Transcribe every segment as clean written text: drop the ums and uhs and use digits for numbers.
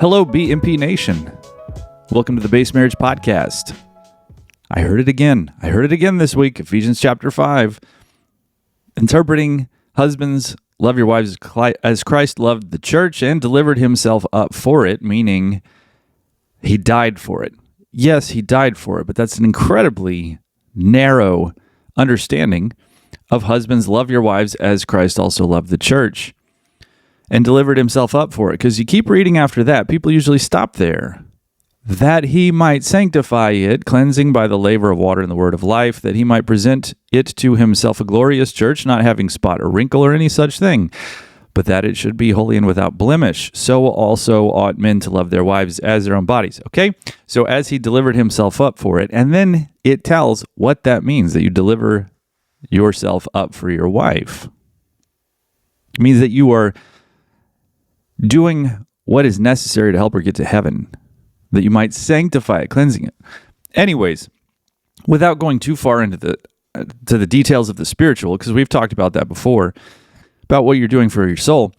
Hello, BMP Nation. Welcome to the Base Marriage Podcast. I heard it again. This week, Ephesians chapter 5. Interpreting husbands, love your wives as Christ loved the church and delivered himself up for it, meaning he died for it. Yes, he died for it, but that's an incredibly narrow understanding of husbands, love your wives as Christ also loved the church and delivered himself up for it. Because you keep reading after that, people usually stop there. That he might sanctify it, cleansing by the laver of water and the word of life, that he might present it to himself a glorious church, not having spot or wrinkle or any such thing, but that it should be holy and without blemish. So also ought men to love their wives as their own bodies. Okay? So as he delivered himself up for it, and then it tells what that means, that you deliver yourself up for your wife. It means that you are doing what is necessary to help her get to heaven, that you might sanctify it, cleansing it. Anyways, without going too far into the details of the spiritual, because we've talked about that before, about what you're doing for your soul,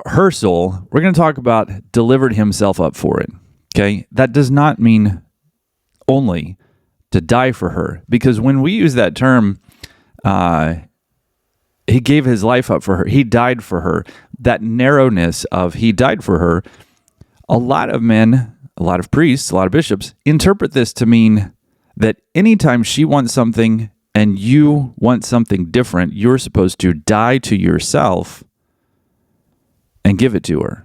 her soul, we're going to talk about delivered himself up for it. Okay? That does not mean only to die for her, because when we use that term, he gave his life up for her, he died for her, that narrowness of he died for her, a lot of men, a lot of priests, a lot of bishops interpret this to mean that anytime she wants something and you want something different, you're supposed to die to yourself and give it to her.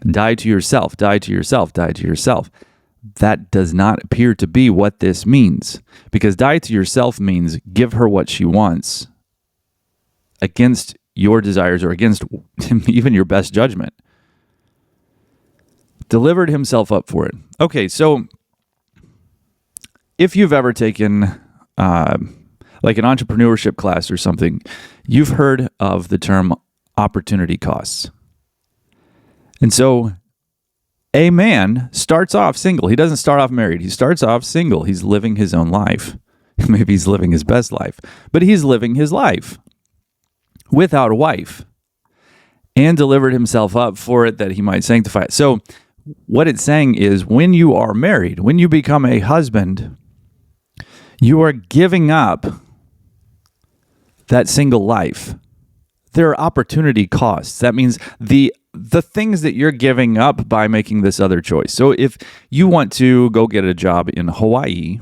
Die to yourself, die to yourself, die to yourself. That does not appear to be what this means, because die to yourself means give her what she wants against your desires or against even your best judgment. Delivered himself up for it. Okay, so if you've ever taken like an entrepreneurship class or something, you've heard of the term opportunity costs. And so a man starts off single. He doesn't start off married. He starts off single. He's living his own life. Maybe he's living his best life, but he's living his life without a wife and delivered himself up for it that he might sanctify it. So what it's saying is when you are married, when you become a husband, you are giving up that single life. There are opportunity costs. That means the things that you're giving up by making this other choice. So if you want to go get a job in Hawaii,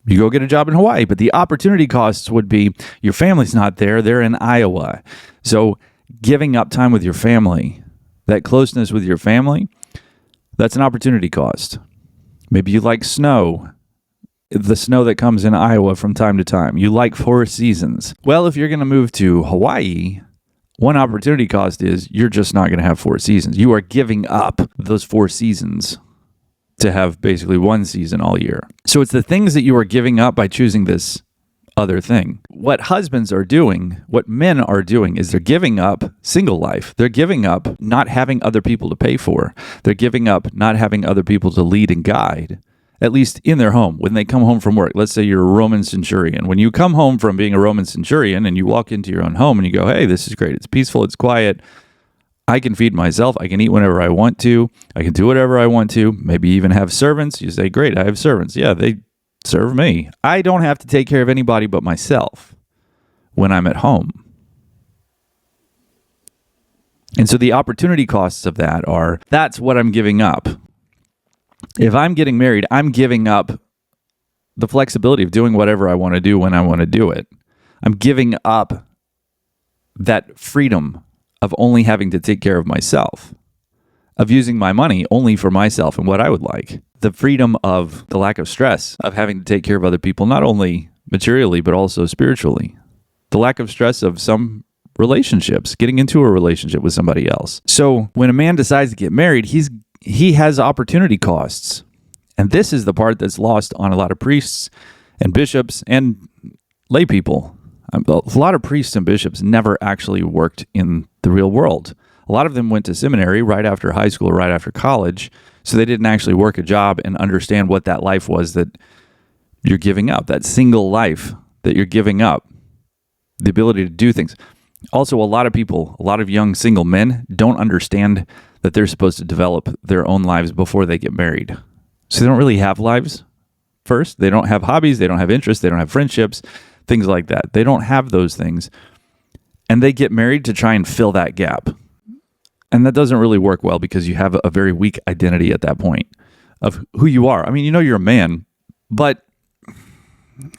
you go get a job in Hawaii, but the opportunity costs would be your family's not there, they're in Iowa. So giving up time with your family, that closeness with your family, that's an opportunity cost. Maybe you like snow, the snow that comes in Iowa from time to time. You like 4 seasons. Well, if you're going to move to Hawaii, one opportunity cost is you're just not going to have 4 seasons. You are giving up those 4 seasons to have basically 1 season all year. So it's the things that you are giving up by choosing this other thing. What husbands are doing, what men are doing, is they're giving up single life. They're giving up not having other people to pay for. They're giving up not having other people to lead and guide, at least in their home. When they come home from work, let's say you're a Roman centurion. When you come home from being a Roman centurion and you walk into your own home and you go, hey, this is great. It's peaceful. It's quiet. I can feed myself. I can eat whenever I want to. I can do whatever I want to. Maybe even have servants. You say, great, I have servants. Yeah, they serve me. I don't have to take care of anybody but myself when I'm at home. And so the opportunity costs of that are, that's what I'm giving up. If I'm getting married, I'm giving up the flexibility of doing whatever I want to do when I want to do it. I'm giving up that freedom of only having to take care of myself, of using my money only for myself and what I would like. The freedom of the lack of stress of having to take care of other people, not only materially, but also spiritually. The lack of stress of some relationships, getting into a relationship with somebody else. So when a man decides to get married, he has opportunity costs. And this is the part that's lost on a lot of priests and bishops and lay people. A lot of priests and bishops never actually worked in the real world. A lot of them went to seminary right after high school or right after college, so they didn't actually work a job and understand what that life was that you're giving up, that single life that you're giving up, the ability to do things. Also, a lot of people, a lot of young single men don't understand that they're supposed to develop their own lives before they get married. So they don't really have lives first. They don't have hobbies. They don't have interests. They don't have friendships, things like that. They don't have those things. And they get married to try and fill that gap. And that doesn't really work well because you have a very weak identity at that point of who you are. I mean, you know you're a man, but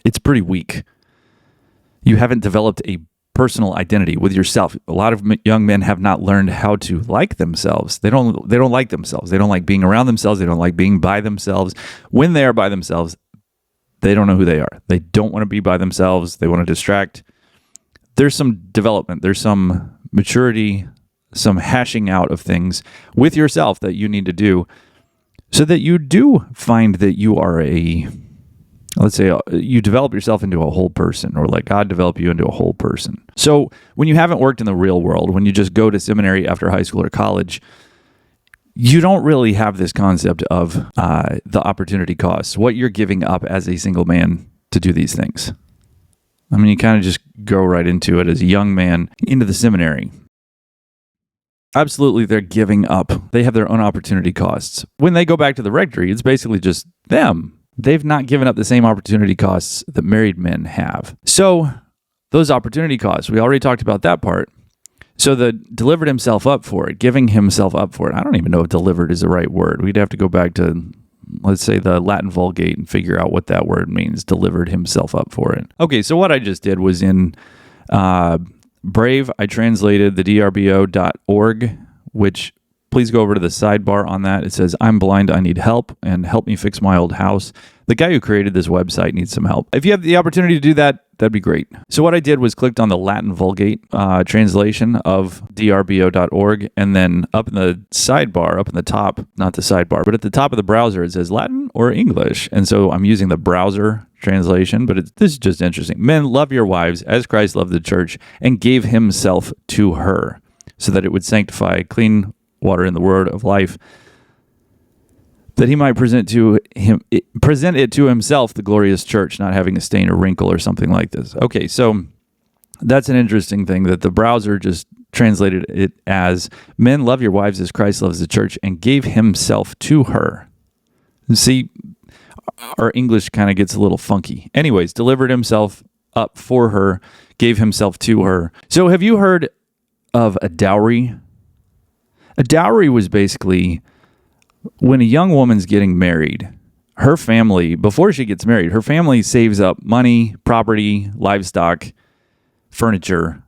it's pretty weak. You haven't developed a personal identity with yourself. A lot of young men have not learned how to like themselves. They don't like themselves. They don't like being around themselves. They don't like being by themselves. When they are by themselves, they don't know who they are. They don't want to be by themselves. They want to distract. There's some development. There's some maturity, some hashing out of things with yourself that you need to do so that you do find that you are let's say you develop yourself into a whole person, or let God develop you into a whole person. So when you haven't worked in the real world, when you just go to seminary after high school or college, you don't really have this concept of the opportunity costs, what you're giving up as a single man to do these things. I mean, you kind of just go right into it as a young man into the seminary. Absolutely, they're giving up. They have their own opportunity costs. When they go back to the rectory, it's basically just them. They've not given up the same opportunity costs that married men have. So those opportunity costs, we already talked about that part. So the delivered himself up for it, giving himself up for it. I don't even know if delivered is the right word. We'd have to go back to, let's say, the Latin Vulgate and figure out what that word means, delivered himself up for it. Okay, so what I just did was in Brave, I translated the drbo.org, which please go over to the sidebar on that. It says, I'm blind, I need help, and help me fix my old house. The guy who created this website needs some help. If you have the opportunity to do that, that'd be great. So what I did was clicked on the Latin Vulgate translation of drbo.org, and then up in the sidebar, up in the top, not the sidebar, but at the top of the browser, it says Latin or English. And so I'm using the browser translation, but this is just interesting. Men, love your wives as Christ loved the church and gave himself to her so that it would sanctify clean water in the word of life, that he might present it to himself, the glorious church, not having a stain or wrinkle or something like this. Okay, so that's an interesting thing that the browser just translated it as, men, love your wives as Christ loves the church and gave himself to her. See, our English kind of gets a little funky. Anyways, delivered himself up for her, gave himself to her. So have you heard of a dowry? A dowry was basically when a young woman's getting married, her family, before she gets married, her family saves up money, property, livestock, furniture,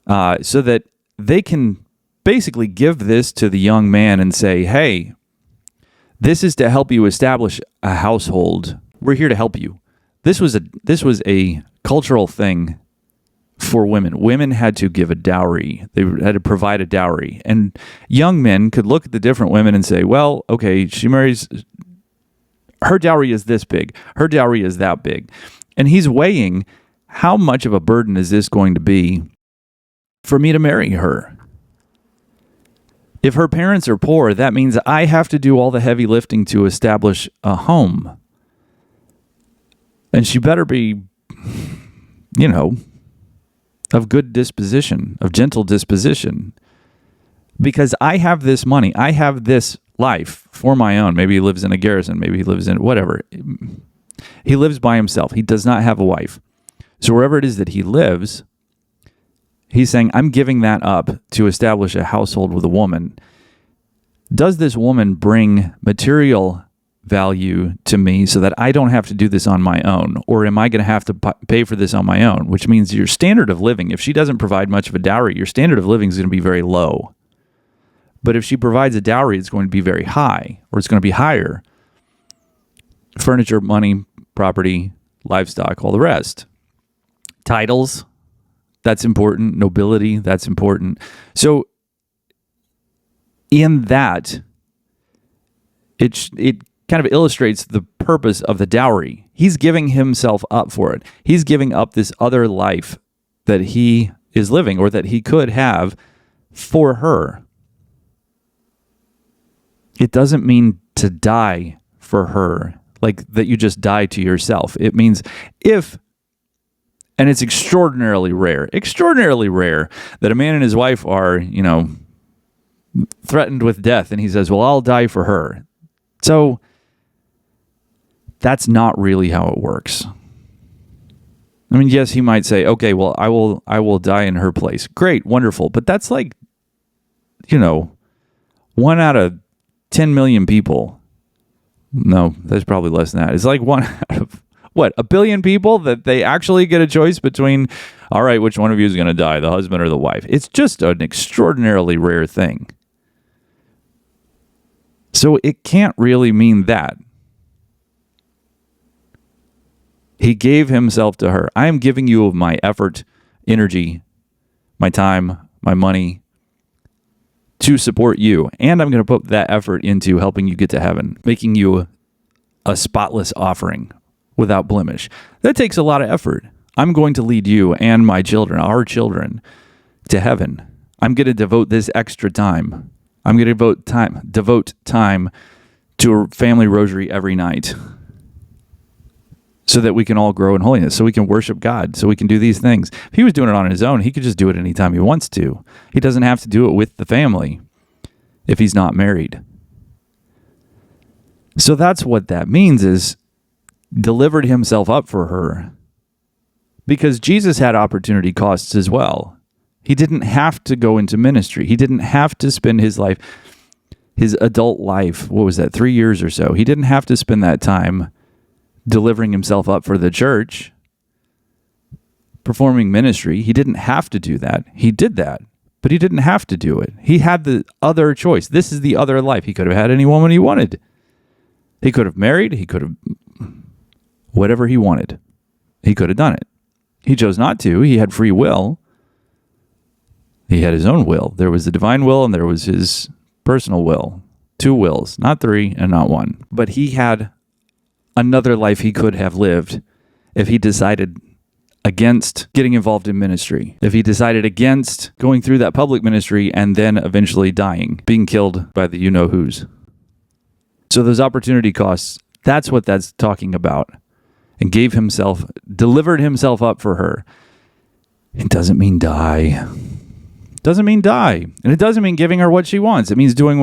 so that they can basically give this to the young man and say, hey, this is to help you establish a household. We're here to help you. This was a cultural thing for women. Women had to give a dowry. They had to provide a dowry. And young men could look at the different women and say, well, okay, she marries, her dowry is this big. Her dowry is that big. And he's weighing, how much of a burden is this going to be for me to marry her? If her parents are poor, that means I have to do all the heavy lifting to establish a home. And she better be, of good disposition, of gentle disposition, because I have this money, I have this life for my own. Maybe he lives in a garrison, maybe he lives in whatever. He lives by himself. He does not have a wife. So wherever it is that he lives, he's saying, I'm giving that up to establish a household with a woman. Does this woman bring material value to me so that I don't have to do this on my own? Or am I going to have to pay for this on my own? Which means your standard of living, if she doesn't provide much of a dowry, your standard of living is going to be very low. But if she provides a dowry, it's going to be very high, or it's going to be higher. Furniture, money, property, livestock, all the rest. Titles, that's important. Nobility, that's important. So in that, it kind of illustrates the purpose of the dowry. He's giving himself up for it. He's giving up this other life that he is living, or that he could have, for her. It doesn't mean to die for her, like that you just die to yourself. It means and it's extraordinarily rare that a man and his wife are, threatened with death, and he says, well, I'll die for her. So that's not really how it works. I mean, yes, he might say, okay, well, I will die in her place. Great, wonderful. But that's like, 1 out of 10 million people. No, that's probably less than that. It's like 1 out of, a billion people that they actually get a choice between, all right, which one of you is going to die, the husband or the wife? It's just an extraordinarily rare thing. So it can't really mean that. He gave himself to her. I am giving you of my effort, energy, my time, my money to support you. And I'm going to put that effort into helping you get to heaven, making you a spotless offering without blemish. That takes a lot of effort. I'm going to lead you and my children, our children, to heaven. I'm going to devote this extra time. I'm going to devote time to a family rosary every night so that we can all grow in holiness, so we can worship God, so we can do these things. If he was doing it on his own, he could just do it anytime he wants to. He doesn't have to do it with the family if he's not married. So that's what that means, is delivered himself up for her, because Jesus had opportunity costs as well. He didn't have to go into ministry. He didn't have to spend his life, his adult life, 3 years or so. He didn't have to spend that time delivering himself up for the church, performing ministry. He didn't have to do that. He did that, but he didn't have to do it. He had the other choice. This is the other life. He could have had any woman he wanted. He could have married. He could have whatever he wanted. He could have done it. He chose not to. He had free will. He had his own will. There was the divine will and there was his personal will. 2 wills, not 3 and not 1. But he had another life he could have lived if he decided against getting involved in ministry, if he decided against going through that public ministry and then eventually dying, being killed by the you-know-whos. So those opportunity costs, that's what that's talking about. And delivered himself up for her. It doesn't mean die. Doesn't mean die. And it doesn't mean giving her what she wants. It means doing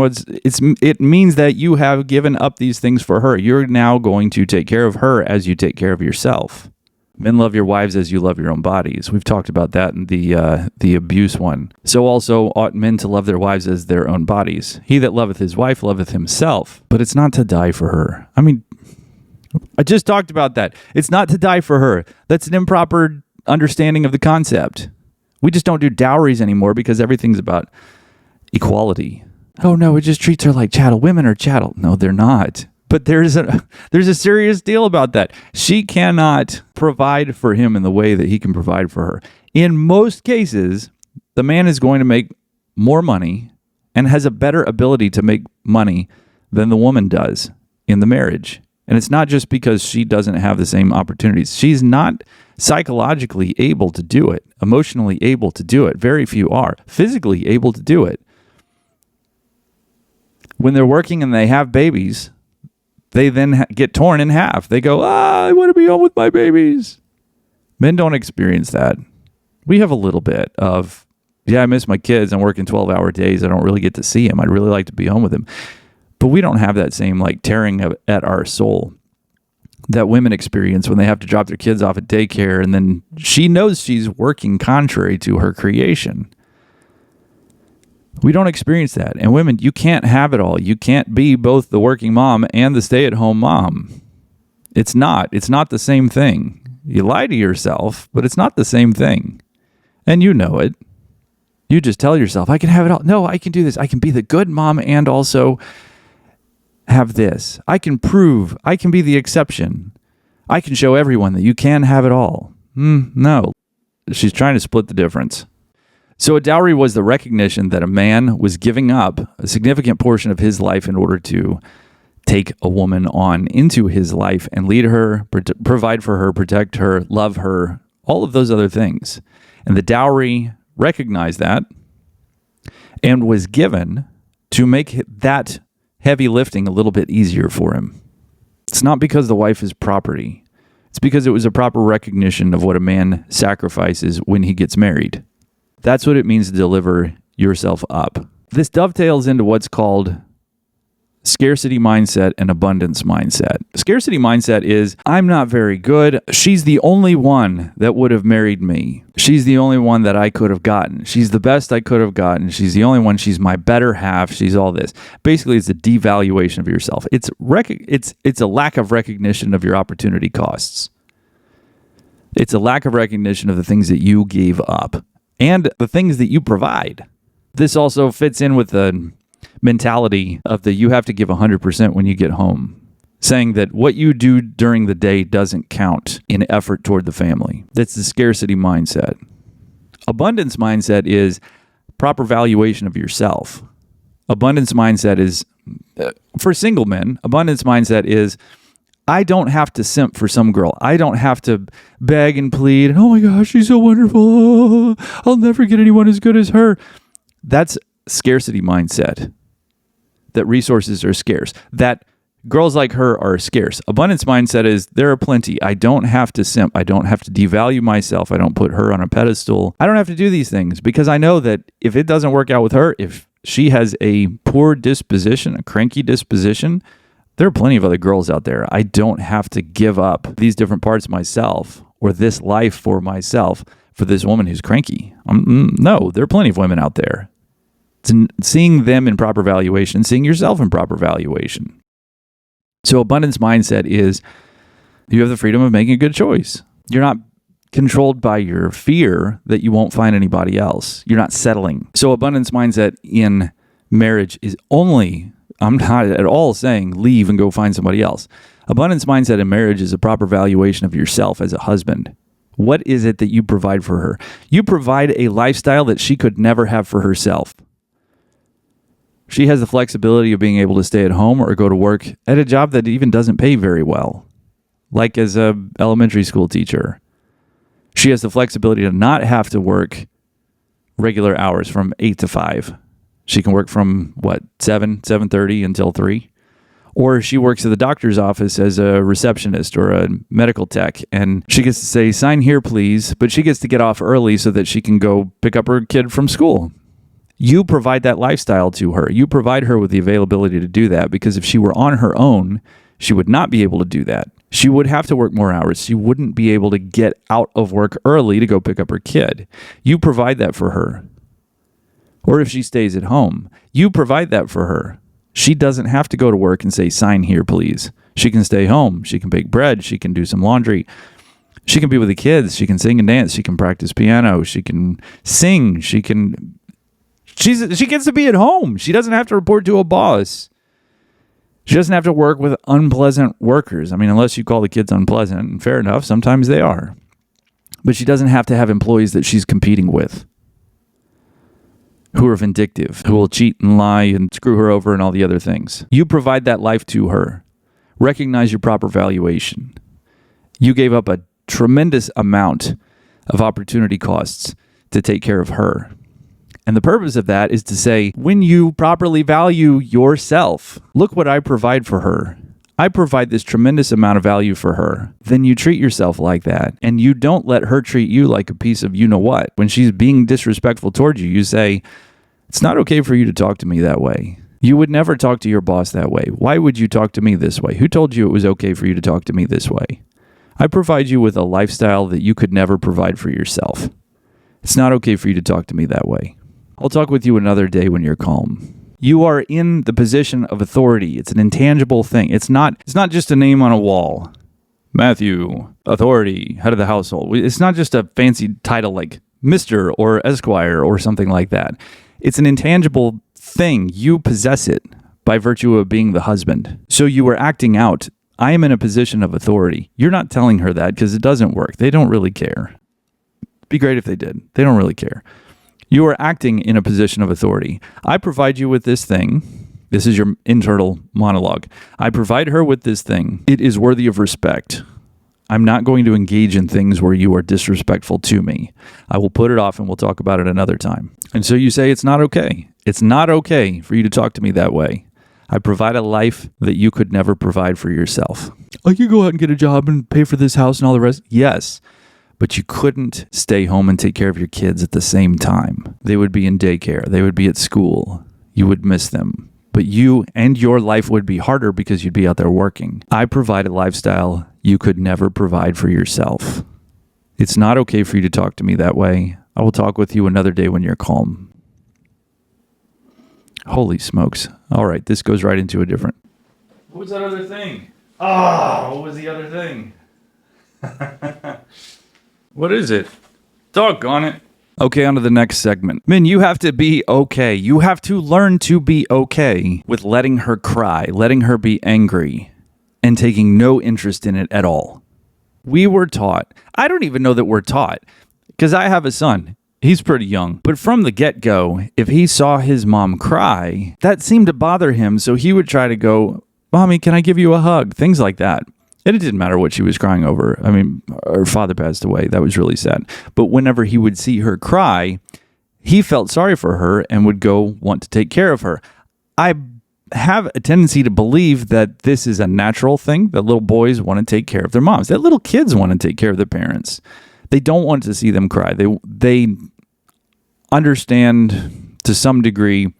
it means that you have given up these things for her. You're now going to take care of her as you take care of yourself. Men, love your wives as you love your own bodies. We've talked about that in the abuse one. So also ought men to love their wives as their own bodies. He that loveth his wife loveth himself. But it's not to die for her. I mean, I just talked about that. It's not to die for her. That's an improper understanding of the concept. We just don't do dowries anymore because everything's about equality. Oh no, it just treats her like chattel. Women are chattel. No, they're not. But there's a serious deal about that. She cannot provide for him in the way that he can provide for her. In most cases, the man is going to make more money and has a better ability to make money than the woman does in the marriage. And it's not just because she doesn't have the same opportunities. She's not psychologically able to do it, emotionally able to do it. Very few are. Physically able to do it. When they're working and they have babies, they then get torn in half. They go, I want to be home with my babies. Men don't experience that. We have a little bit of, I miss my kids. I'm working 12-hour days. I don't really get to see them. I'd really like to be home with them. But we don't have that same tearing at our soul that women experience when they have to drop their kids off at daycare, and then she knows she's working contrary to her creation. We don't experience that. And women, you can't have it all. You can't be both the working mom and the stay-at-home mom. It's not the same thing. You lie to yourself, but it's not the same thing. And you know it. You just tell yourself, I can have it all. No, I can do this. I can be the good mom and also have this. I can be the exception. I can show everyone that you can have it all. No. She's trying to split the difference. So a dowry was the recognition that a man was giving up a significant portion of his life in order to take a woman on into his life and lead her, provide for her, protect her, love her, all of those other things. And the dowry recognized that and was given to make that heavy lifting a little bit easier for him. It's not because the wife is property. It's because it was a proper recognition of what a man sacrifices when he gets married. That's what it means to deliver yourself up. This dovetails into what's called scarcity mindset and abundance mindset. Scarcity mindset is, I'm not very good. She's the only one that would have married me. She's the only one that I could have gotten. She's the best I could have gotten. She's the only one. She's my better half. She's all this. Basically, it's a devaluation of yourself. It's a lack of recognition of your opportunity costs. It's a lack of recognition of the things that you gave up and the things that you provide. This also fits in with the mentality of the you have to give 100% when you get home, saying that what you do during the day doesn't count in effort toward the family. That's the scarcity mindset. Abundance mindset is proper valuation of yourself. Abundance mindset is, for single men, abundance mindset is, I don't have to simp for some girl. I don't have to beg and plead, and oh my gosh, she's so wonderful. Oh, I'll never get anyone as good as her. That's scarcity mindset. That resources are scarce. That girls like her are scarce. Abundance mindset is there are plenty. I don't have to simp. I don't have to devalue myself. I don't put her on a pedestal. I don't have to do these things because I know that if it doesn't work out with her, if she has a poor disposition, a cranky disposition, there are plenty of other girls out there. I don't have to give up these different parts of myself or this life for myself for this woman who's cranky. No, there are plenty of women out there. Seeing them in proper valuation, seeing yourself in proper valuation. So abundance mindset is you have the freedom of making a good choice. You're not controlled by your fear that you won't find anybody else. You're not settling. So abundance mindset in marriage is only, I'm not at all saying leave and go find somebody else. Abundance mindset in marriage is a proper valuation of yourself as a husband. What is it that you provide for her? You provide a lifestyle that she could never have for herself. She has the flexibility of being able to stay at home or go to work at a job that even doesn't pay very well, like as an elementary school teacher. She has the flexibility to not have to work regular hours from 8 to 5. She can work from, 7:30 until 3. Or she works at the doctor's office as a receptionist or a medical tech, and she gets to say, sign here, please, but she gets to get off early so that she can go pick up her kid from school. You provide that lifestyle to her. You provide her with the availability to do that because if she were on her own, she would not be able to do that. She would have to work more hours. She wouldn't be able to get out of work early to go pick up her kid. You provide that for her. Or if she stays at home, you provide that for her. She doesn't have to go to work and say, sign here, please. She can stay home. She can bake bread. She can do some laundry. She can be with the kids. She can sing and dance. She can practice piano. She can sing. She gets to be at home. She doesn't have to report to a boss. She doesn't have to work with unpleasant workers. I mean, unless you call the kids unpleasant, and fair enough, sometimes they are. But she doesn't have to have employees that she's competing with who are vindictive, who will cheat and lie and screw her over and all the other things. You provide that life to her. Recognize your proper valuation. You gave up a tremendous amount of opportunity costs to take care of her. And the purpose of that is to say, when you properly value yourself, look what I provide for her. I provide this tremendous amount of value for her. Then you treat yourself like that. And you don't let her treat you like a piece of you-know-what. When she's being disrespectful towards you, you say, it's not okay for you to talk to me that way. You would never talk to your boss that way. Why would you talk to me this way? Who told you it was okay for you to talk to me this way? I provide you with a lifestyle that you could never provide for yourself. It's not okay for you to talk to me that way. I'll talk with you another day when you're calm. You are in the position of authority. It's an intangible thing. It's not just a name on a wall. Matthew, authority, head of the household. It's not just a fancy title like Mr. or Esquire or something like that. It's an intangible thing. You possess it by virtue of being the husband. So you are acting out. I am in a position of authority. You're not telling her that because it doesn't work. They don't really care. It'd be great if they did. They don't really care. You are acting in a position of authority. I provide you with this thing. This is your internal monologue. I provide her with this thing. It is worthy of respect. I'm not going to engage in things where you are disrespectful to me. I will put it off and we'll talk about it another time. And so you say, it's not okay. It's not okay for you to talk to me that way. I provide a life that you could never provide for yourself. I could go out and get a job and pay for this house and all the rest. Yes. But you couldn't stay home and take care of your kids at the same time. They would be in daycare. They would be at school. you would miss them. But you and your life would be harder because you'd be out there working. I provide a lifestyle you could never provide for yourself. It's not okay for you to talk to me that way. I will talk with you another day when you're calm. Holy smokes. All right, this goes right into a different... What was that other thing? What was the other thing? What is it? Doggone it. Okay, on to the next segment. Men, you have to be okay. You have to learn to be okay with letting her cry, letting her be angry, and taking no interest in it at all. We were taught, I don't even know that we're taught, because I have a son. He's pretty young. But from the get-go, if he saw his mom cry, that seemed to bother him, so he would try to go, Mommy, can I give you a hug? Things like that. And it didn't matter what she was crying over. I mean, her father passed away. That was really sad. But whenever he would see her cry, he felt sorry for her and would go want to take care of her. I have a tendency to believe that this is a natural thing, that little boys want to take care of their moms, that little kids want to take care of their parents. They don't want to see them cry. They understand to some degree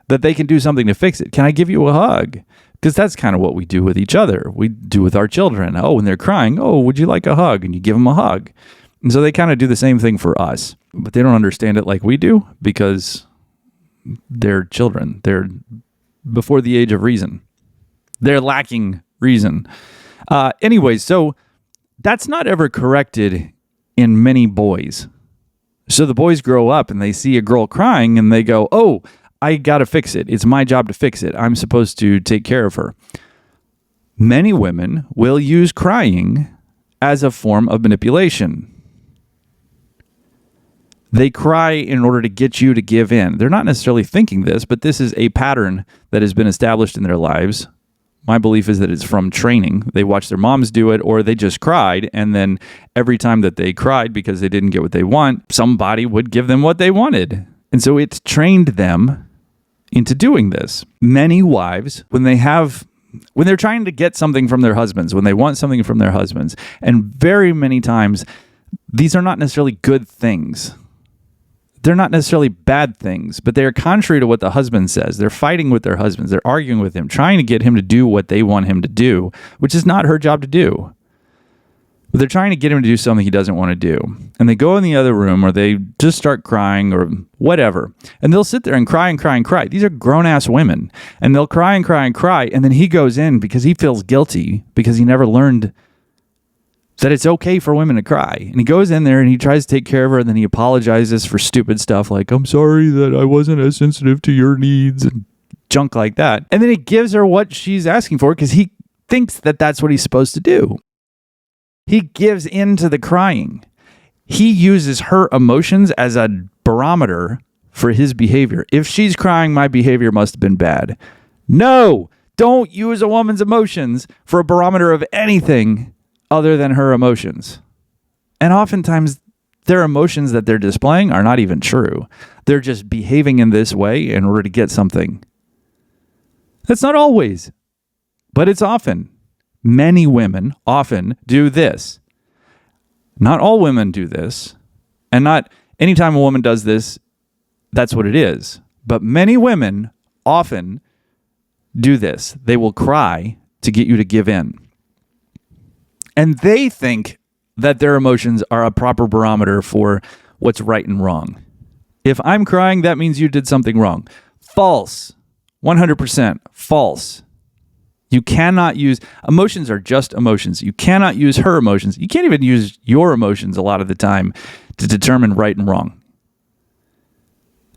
that they can do something to fix it. Can I give you a hug? Because that's kind of what we do with each other. We do with our children. Oh, when they're crying, would you like a hug? And you give them a hug. And so they kind of do the same thing for us. But they don't understand it like we do because they're children. They're before the age of reason. They're lacking reason. Anyways, so that's not ever corrected in many boys. So the boys grow up and they see a girl crying and they go, I got to fix it. It's my job to fix it. I'm supposed to take care of her. Many women will use crying as a form of manipulation. They cry in order to get you to give in. They're not necessarily thinking this, but this is a pattern that has been established in their lives. My belief is that it's from training. They watched their moms do it, or they just cried, and then every time that they cried because they didn't get what they want, somebody would give them what they wanted. And so it's trained them into doing this. Many wives, when they're trying to get something from their husbands, when they want something from their husbands, and very many times, these are not necessarily good things. They're not necessarily bad things, but they are contrary to what the husband says. They're fighting with their husbands. They're arguing with him, trying to get him to do what they want him to do, which is not her job to do. But they're trying to get him to do something he doesn't want to do. And they go in the other room or they just start crying or whatever. And they'll sit there and cry and cry and cry. These are grown-ass women. And they'll cry and cry and cry. And then he goes in because he feels guilty because he never learned that it's okay for women to cry. And he goes in there and he tries to take care of her. And then he apologizes for stupid stuff like, I'm sorry that I wasn't as sensitive to your needs and junk like that. And then he gives her what she's asking for because he thinks that that's what he's supposed to do. He gives in to the crying. He uses her emotions as a barometer for his behavior. If she's crying, my behavior must have been bad. No, don't use a woman's emotions for a barometer of anything other than her emotions. And oftentimes, their emotions that they're displaying are not even true. They're just behaving in this way in order to get something. That's not always, but it's often. Many women often do this. Not all women do this. And not anytime a woman does this, that's what it is. But many women often do this. They will cry to get you to give in. And they think that their emotions are a proper barometer for what's right and wrong. If I'm crying, that means you did something wrong. False. 100% false. You cannot use, emotions are just emotions. You cannot use her emotions. You can't even use your emotions a lot of the time to determine right and wrong.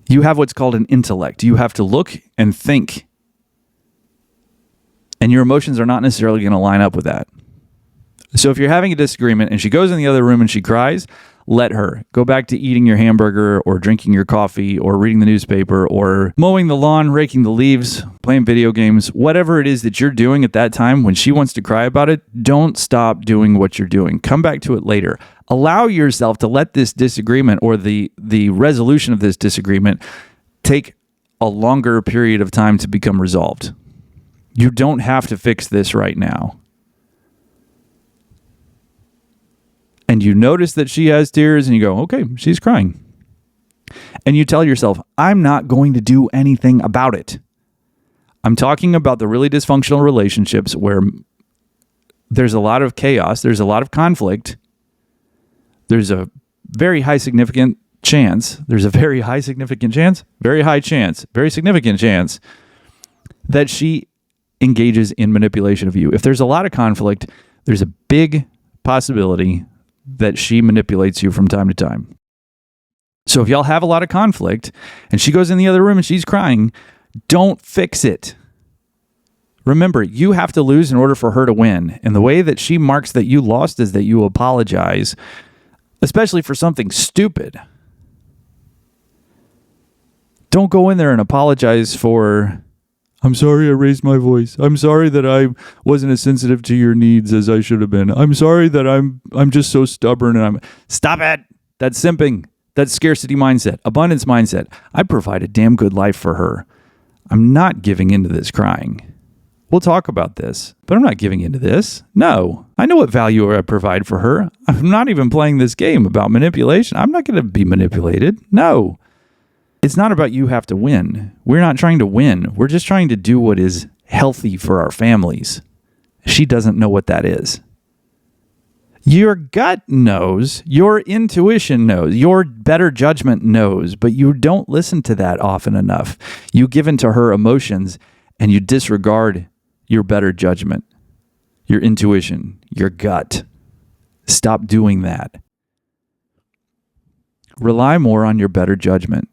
You have what's called an intellect. You have to look and think. And your emotions are not necessarily going to line up with that. So if you're having a disagreement and she goes in the other room and she cries, let her. Go back to eating your hamburger or drinking your coffee or reading the newspaper or mowing the lawn, raking the leaves, playing video games, whatever it is that you're doing at that time when she wants to cry about it, don't stop doing what you're doing. Come back to it later. Allow yourself to let this disagreement or the resolution of this disagreement take a longer period of time to become resolved. You don't have to fix this right now. And you notice that she has tears and you go, okay, she's crying. And you tell yourself, I'm not going to do anything about it. I'm talking about the really dysfunctional relationships where there's a lot of chaos, there's a lot of conflict, there's a very high significant chance, very high significant chance that she engages in manipulation of you. If there's a lot of conflict, there's a big possibility that she manipulates you from time to time. So if y'all have a lot of conflict and she goes in the other room and she's crying, don't fix it. Remember, you have to lose in order for her to win. And the way that she marks that you lost is that you apologize, especially for something stupid. Don't go in there and apologize for, I'm sorry I raised my voice. I'm sorry that I wasn't as sensitive to your needs as I should have been. I'm sorry that I'm just so stubborn and Stop it. That's simping. That's scarcity mindset, abundance mindset. I provide a damn good life for her. I'm not giving into this crying. We'll talk about this, but I'm not giving into this. No, I know what value I provide for her. I'm not even playing this game about manipulation. I'm not going to be manipulated. No, it's not about you have to win. We're not trying to win. We're just trying to do what is healthy for our families. She doesn't know what that is. Your gut knows, your intuition knows, your better judgment knows, but you don't listen to that often enough. You give into her emotions and you disregard your better judgment, your intuition, your gut. Stop doing that. Rely more on your better judgment.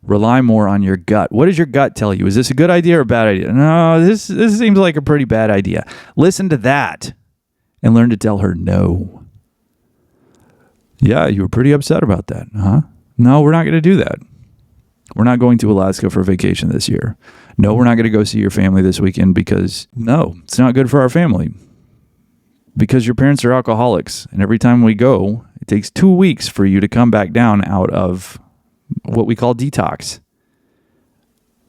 Rely more on your gut. What does your gut tell you? Is this a good idea or a bad idea? No, this seems like a pretty bad idea. Listen to that and learn to tell her no. Yeah, you were pretty upset about that, huh? No, we're not going to do that. We're not going to Alaska for vacation this year. No, we're not going to go see your family this weekend because, no, it's not good for our family. Because your parents are alcoholics, and every time we go, it takes 2 weeks for you to come back down out of what we call detox.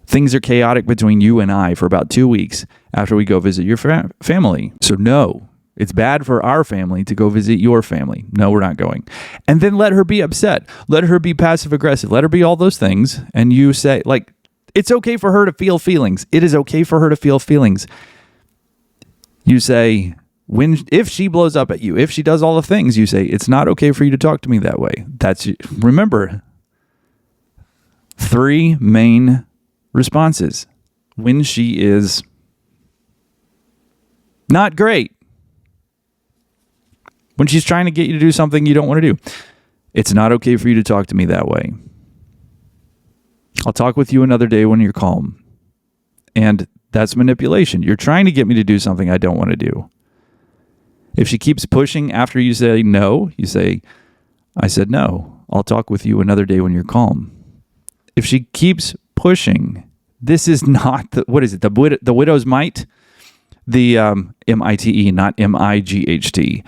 Things are chaotic between you and I for about 2 weeks after we go visit your family. So no, it's bad for our family to go visit your family. No, we're not going. And then let her be upset. Let her be passive aggressive. Let her be all those things. And you say, like, it's okay for her to feel feelings. It is okay for her to feel feelings. You say, if she blows up at you, if she does all the things, you say, it's not okay for you to talk to me that way. Remember, 3 main responses. When she is not great. When she's trying to get you to do something you don't want to do. It's not okay for you to talk to me that way. I'll talk with you another day when you're calm. And that's manipulation. You're trying to get me to do something I don't want to do. If she keeps pushing after you say no, you say, I said no. I'll talk with you another day when you're calm. If she keeps pushing, this is not the widow's mite? The M-I-T-E, not M-I-G-H-T.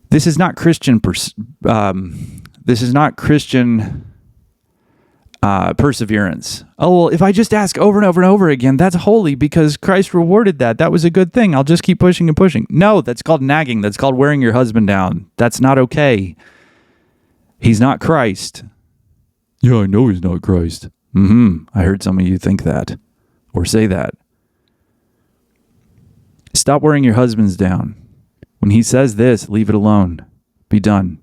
This is not Christian perseverance. Oh, well, if I just ask over and over and over again, that's holy because Christ rewarded that. That was a good thing. I'll just keep pushing and pushing. No, that's called nagging. That's called wearing your husband down. That's not okay. He's not Christ. Yeah, I know he's not Christ. I heard some of you think that or say that. Stop wearing your husbands down. When he says this, leave it alone. Be done.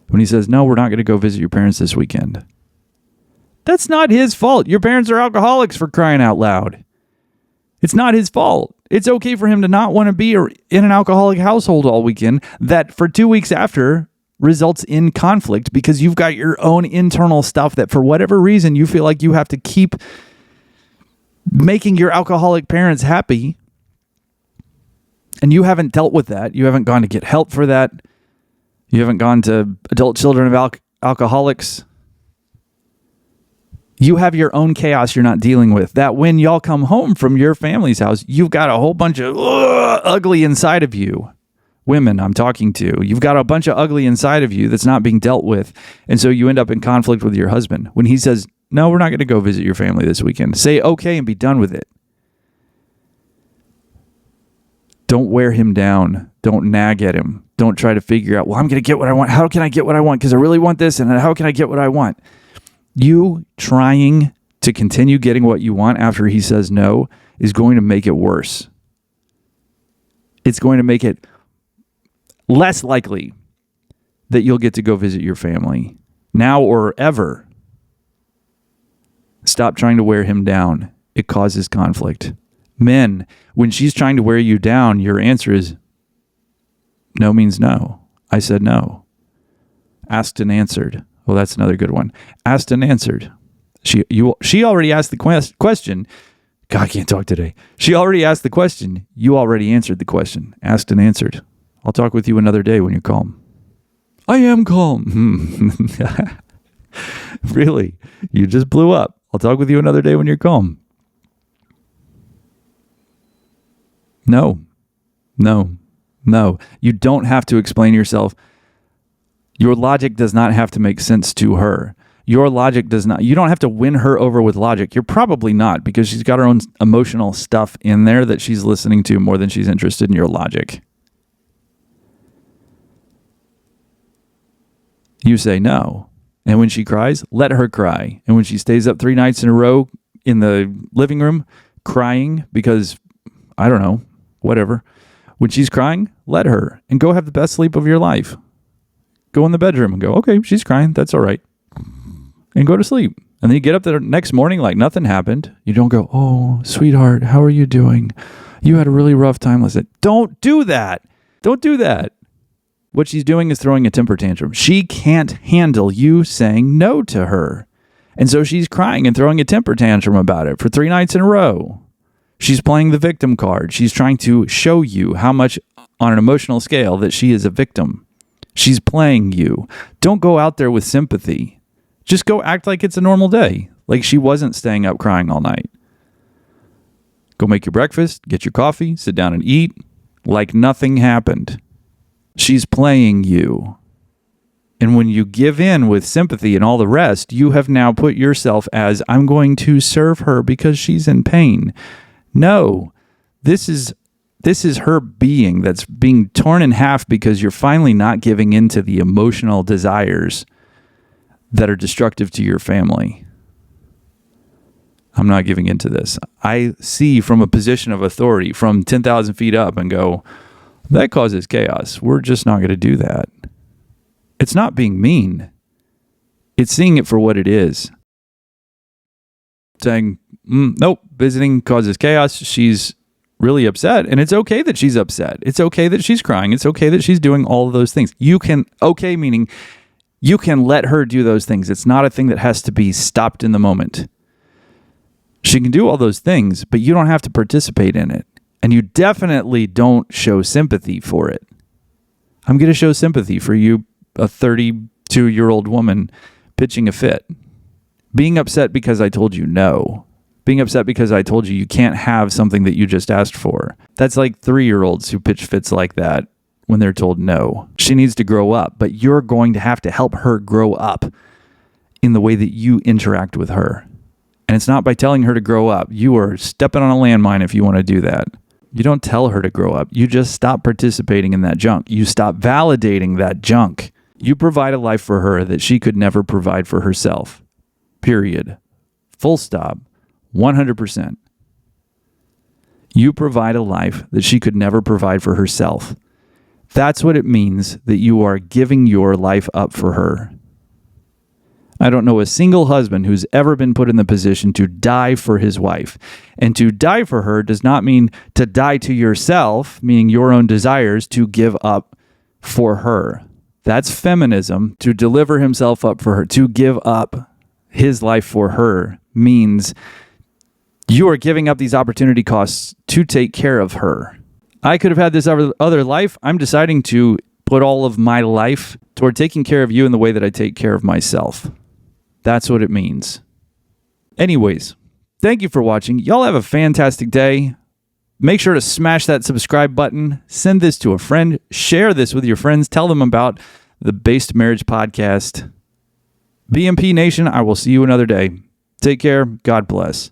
When he says, no, we're not going to go visit your parents this weekend. That's not his fault. Your parents are alcoholics, for crying out loud. It's not his fault. It's okay for him to not want to be in an alcoholic household all weekend that for 2 weeks after results in conflict because you've got your own internal stuff that for whatever reason you feel like you have to keep making your alcoholic parents happy. And you haven't dealt with that. You haven't gone to get help for that. You haven't gone to adult children of alcoholics. You have your own chaos you're not dealing with. That when y'all come home from your family's house, you've got a whole bunch of ugly inside of you. Women I'm talking to. You've got a bunch of ugly inside of you that's not being dealt with. And so you end up in conflict with your husband. When he says, no, we're not going to go visit your family this weekend. Say okay and be done with it. Don't wear him down. Don't nag at him. Don't try to figure out, well, I'm going to get what I want. How can I get what I want? Because I really want this. And how can I get what I want? You trying to continue getting what you want after he says no is going to make it worse. It's going to make it less likely that you'll get to go visit your family now or ever. Stop trying to wear him down. It causes conflict. Men, when she's trying to wear you down, your answer is no means no. I said no. Asked and answered. Well, that's another good one. Asked and answered. She already asked the question. God, I can't talk today. She already asked the question. You already answered the question. Asked and answered. I'll talk with you another day when you're calm. I am calm. Really? You just blew up. I'll talk with you another day when you're calm. No. You don't have to explain yourself. Your logic does not have to make sense to her. Your logic does not. You don't have to win her over with logic. You're probably not, because she's got her own emotional stuff in there that she's listening to more than she's interested in your logic. You say no. And when she cries, let her cry. And when she stays up 3 nights in a row in the living room crying because, I don't know, whatever. When she's crying, let her. And go have the best sleep of your life. Go in the bedroom and go, okay, she's crying. That's all right. And go to sleep. And then you get up the next morning like nothing happened. You don't go, oh, sweetheart, how are you doing? You had a really rough time. Listen, don't do that. Don't do that. What she's doing is throwing a temper tantrum. She can't handle you saying no to her. And so she's crying and throwing a temper tantrum about it for 3 nights in a row. She's playing the victim card. She's trying to show you how much on an emotional scale that she is a victim. She's playing you. Don't go out there with sympathy. Just go act like it's a normal day, like she wasn't staying up crying all night. Go make your breakfast, get your coffee, sit down and eat like nothing happened. She's playing you. And when you give in with sympathy and all the rest, you have now put yourself as, I'm going to serve her because she's in pain. No, this is her being that's being torn in half because you're finally not giving in to the emotional desires that are destructive to your family. I'm not giving into this. I see from a position of authority from 10,000 feet up and go, that causes chaos. We're just not going to do that. It's not being mean. It's seeing it for what it is. Saying, nope, visiting causes chaos. She's really upset. And it's okay that she's upset. It's okay that she's crying. It's okay that she's doing all of those things. Meaning you can let her do those things. It's not a thing that has to be stopped in the moment. She can do all those things, but you don't have to participate in it. And you definitely don't show sympathy for it. I'm going to show sympathy for you, a 32-year-old woman pitching a fit. Being upset because I told you no. Being upset because I told you you can't have something that you just asked for. That's like 3-year-olds who pitch fits like that when they're told no. She needs to grow up, but you're going to have to help her grow up in the way that you interact with her. And it's not by telling her to grow up. You are stepping on a landmine if you want to do that. You don't tell her to grow up. You just stop participating in that junk. You stop validating that junk. You provide a life for her that she could never provide for herself. Period. Full stop. 100%. You provide a life that she could never provide for herself. That's what it means that you are giving your life up for her. I don't know a single husband who's ever been put in the position to die for his wife. And to die for her does not mean to die to yourself, meaning your own desires, to give up for her. That's feminism. To deliver himself up for her, to give up his life for her, means you are giving up these opportunity costs to take care of her. I could have had this other life. I'm deciding to put all of my life toward taking care of you in the way that I take care of myself. That's what it means. Anyways, thank you for watching. Y'all have a fantastic day. Make sure to smash that subscribe button. Send this to a friend. Share this with your friends. Tell them about the Based Marriage Podcast. BMP Nation, I will see you another day. Take care. God bless.